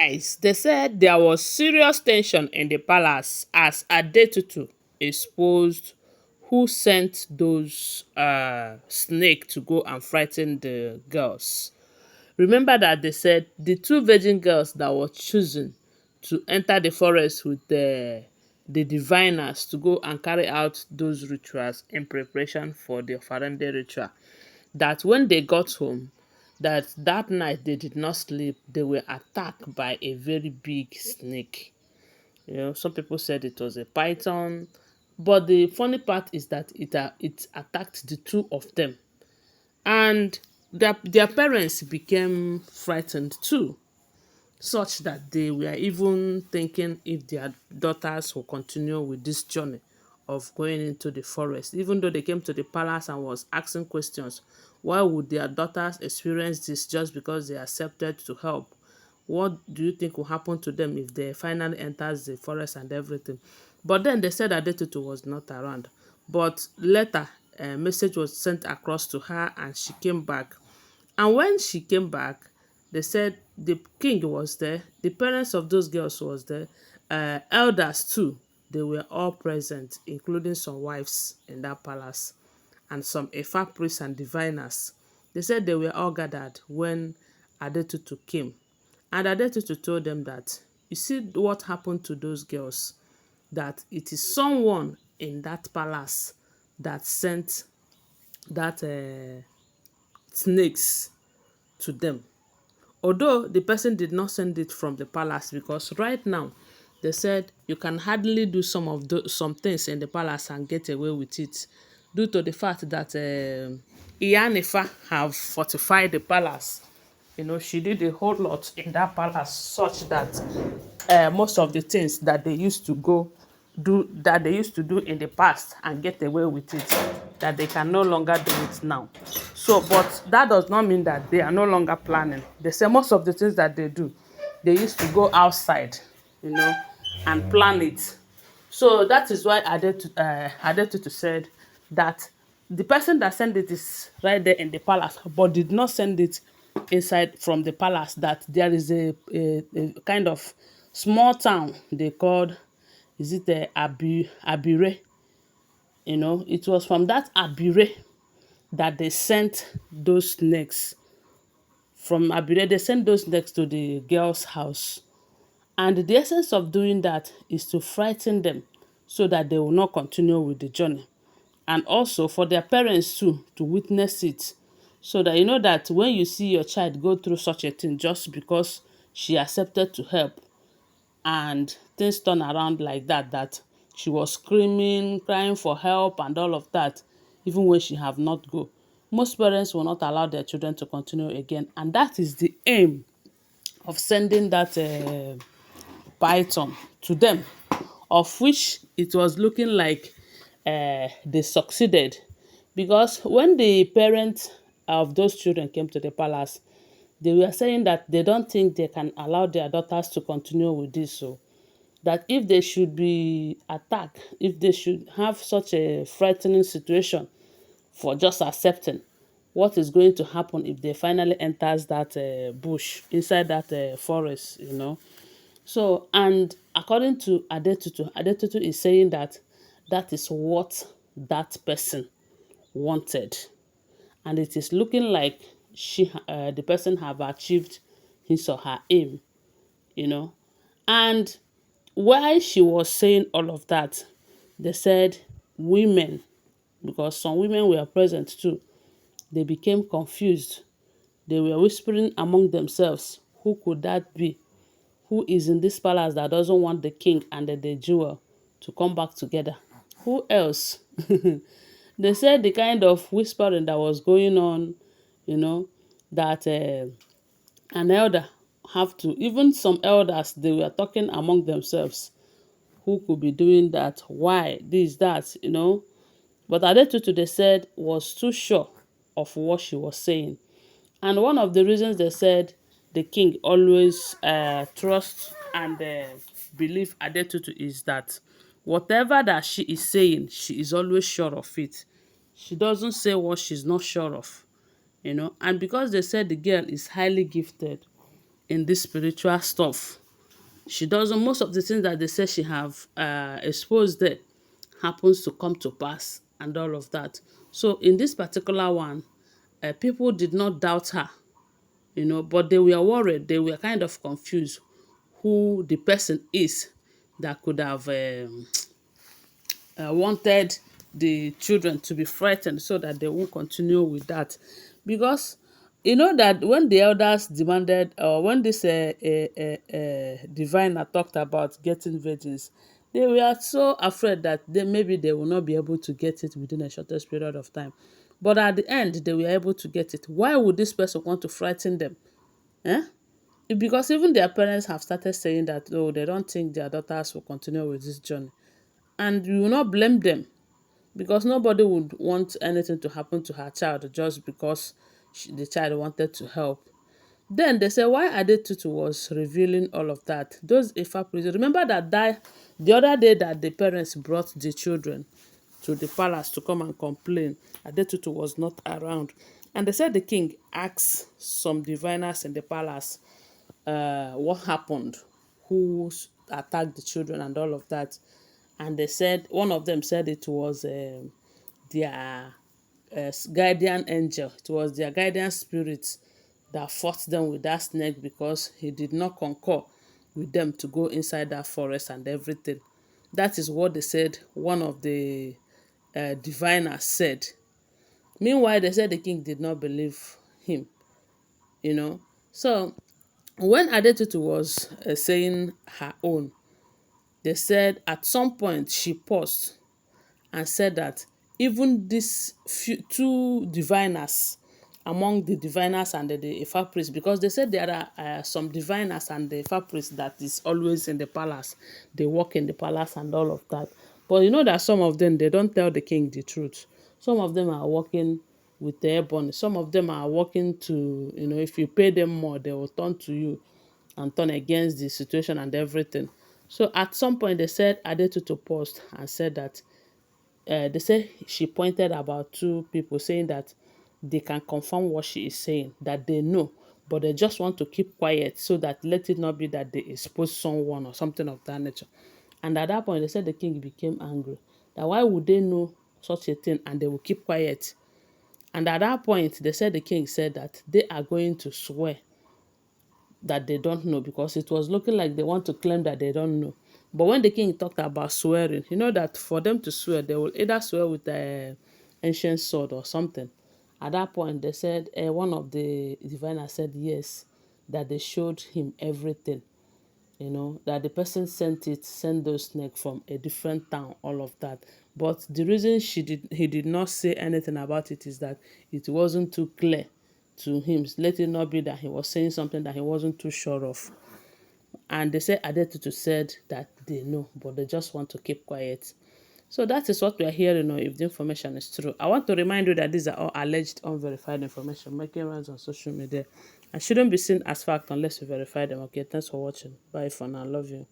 guys, they said there was serious tension in the palace as Adetutu exposed who sent those snake to go and frighten the girls. Remember that they said the two virgin girls that were chosen to enter the forest with the diviners to go and carry out those rituals in preparation for the Farende ritual, that when they got home, that night they did not sleep, they were attacked by a very big snake. Some people said it was a python, but the funny part is that it attacked the two of them, and their parents became frightened too, such that they were even thinking if their daughters will continue with this journey of going into the forest. Even though they came to the palace and was asking questions, why would their daughters experience this just because they accepted to help? What do you think will happen to them if they finally enters the forest and everything? But then they said that Adetutu was not around. But later, a message was sent across to her and she came back. And when she came back, they said the king was there, the parents of those girls was there, elders too. They were all present, including some wives in that palace and some Ifa priests and diviners. They said they were all gathered when Adetutu came. And Adetutu told them that, you see what happened to those girls, that it is someone in that palace that sent that snakes to them. Although the person did not send it from the palace, because right now they said you can hardly do some things in the palace and get away with it, due to the fact that Iyanifa have fortified the palace. She did a whole lot in that palace, such that most of the things that they used to do in the past and get away with it, that they can no longer do it now. So, but that does not mean that they are no longer planning. They say most of the things that they do, they used to go outside, and plan it. So that is why Adetutu said that the person that sent it is right there in the palace, but did not send it inside from the palace. That there is a kind of small town they called, is it Abire? It was from that Abire that they sent those snakes. From Abire, they sent those snakes to the girl's house. And the essence of doing that is to frighten them so that they will not continue with the journey. And also for their parents too, to witness it. So that you know that when you see your child go through such a thing just because she accepted to help, and things turn around like that she was screaming, crying for help and all of that, even when she have not go. Most parents will not allow their children to continue again. And that is the aim of sending that python to them, of which it was looking like they succeeded, because when the parents of those children came to the palace, they were saying that they don't think they can allow their daughters to continue with this. So that if they should be attacked, if they should have such a frightening situation for just accepting, what is going to happen if they finally enters that bush inside that forest. So, and according to Adetutu is saying that that is what that person wanted, and it is looking like the person have achieved his or her aim, you know. And while she was saying all of that, they said women, because some women were present too, they became confused. They were whispering among themselves, who could that be? Who is in this palace that doesn't want the king and the jewel to come back together? Who else? They said the kind of whispering that was going on, that an elder have to, even some elders, they were talking among themselves. Who could be doing that? Why? This, that. But Adetutu, they said, was too sure of what she was saying. And one of the reasons they said the king always trust and believe Adetutu is that whatever that she is saying, she is always sure of it. She doesn't say what she's not sure of. And because they said the girl is highly gifted, in this spiritual stuff. She doesn't, most of the things that they say she have exposed there happens to come to pass and all of that. So in this particular one, people did not doubt her, but they were worried. They were kind of confused who the person is that could have wanted the children to be frightened so that they won't continue with that. Because you know that when the elders demanded, or when this diviner talked about getting virgins, they were so afraid that maybe they will not be able to get it within a shortest period of time. But at the end, they were able to get it. Why would this person want to frighten them? Eh? Because even their parents have started saying that, oh, they don't think their daughters will continue with this journey. And you will not blame them, because nobody would want anything to happen to her child just because the child wanted to help. Then they say why Adetutu was revealing all of that. Those Ifa priests, remember the other day that the parents brought the children to the palace to come and complain. Adetutu was not around. And they said the king asked some diviners in the palace what happened, who attacked the children and all of that. And they said, one of them said it was their guardian angel. It was their guardian spirit that fought them with that snake because he did not concur with them to go inside that forest and everything. That is what they said one of the diviners said. Meanwhile, they said the king did not believe him, you know. So when Adetutu was saying her own, they said at some point she paused and said that even these two diviners, among the diviners and the Ifa priests, because they said there are some diviners and the Ifa priests that is always in the palace, they work in the palace and all of that. But you know that some of them, they don't tell the king the truth. Some of them are working with the ebony. Some of them are working to, if you pay them more, they will turn to you and turn against the situation and everything. So at some point, they said Adetutu paused and said that they say she pointed about two people, saying that they can confirm what she is saying, that they know, but they just want to keep quiet so that let it not be that they expose someone or something of that nature. And at that point, they said the king became angry. That why would they know such a thing and they will keep quiet? And at that point, they said the king said that they are going to swear that they don't know, because it was looking like they want to claim that they don't know. But when the king talked about swearing, you know that for them to swear, they will either swear with an ancient sword or something. At that point, they said, one of the diviners said yes, that they showed him everything, that the person sent those snakes from a different town, all of that. But the reason he did not say anything about it is that it wasn't too clear to him. Let it not be that he was saying something that he wasn't too sure of. And they said Adetutu said that they know, but they just want to keep quiet. So that is what we are hearing, if the information is true. I want to remind you that these are all alleged unverified information making rounds on social media and shouldn't be seen as fact unless you verify them. Okay, thanks for watching. Bye for now. Love you.